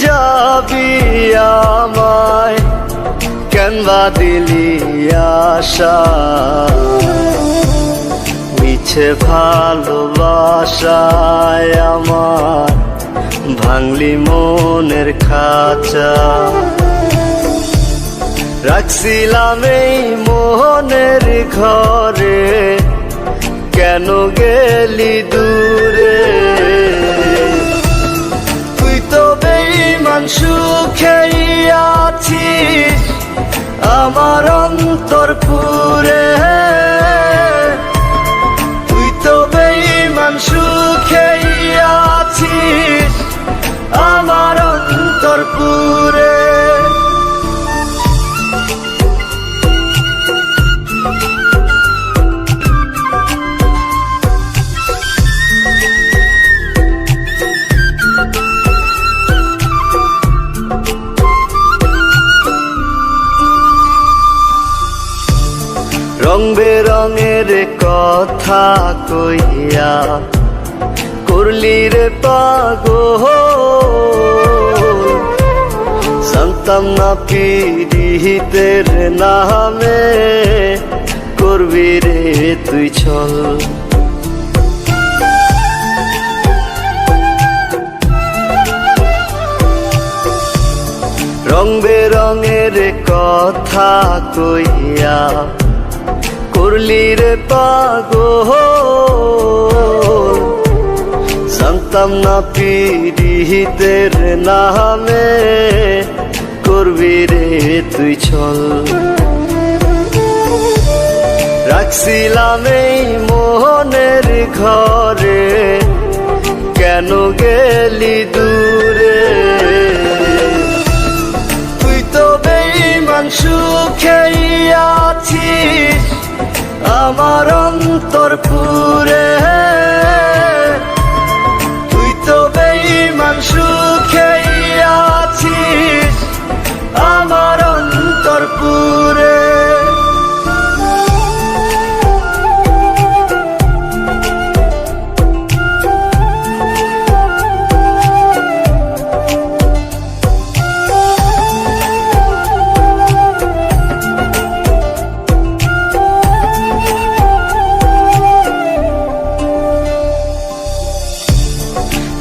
যাবি আমায়, কেন বা দিলি আশা। মিছে ভালোবাসায় আমার ভাঙলি মনের খাঁচা। রাখছিলাম এই মোহনের ঘরে, কেন গেলি দূরে। তুই তো বেঈমান সুখেই আছিস আমার অন্তর পুরে। তুই তো বেঈমান সুখেই আছিস আমার অন্তর পুরে। রং বেরঙের কথা কইয়া করলি রে পাগল। জানতাম না পীড়িতের নামে করবি রে তুই ছল। রং বেরঙের কথা কইয়া করলি রে পাগল। জানতাম না পীড়িতের নামে করবি রে তুই ছল। রাখছিলাম এই মোহনের ঘরে, কেন গেলি দূরে। তুই তো বেঈমান সুখেই আছিস আমার অন্তর পুরে। তুই তো বেঈমান সুখেই আছিস আমার অন্তর পুরে।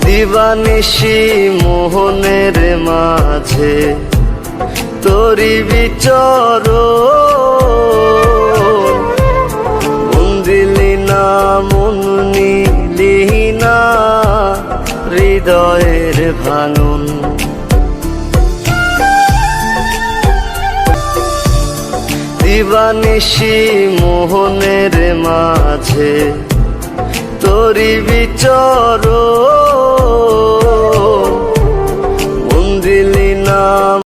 দিবানিশি মোহনের মাঝে তোরি বিচরণ। মন দিলি না মন নিলি না হৃদয়ের ভাঙন। দিবানিশি মোহনের মাঝে তোরি বিচরণ।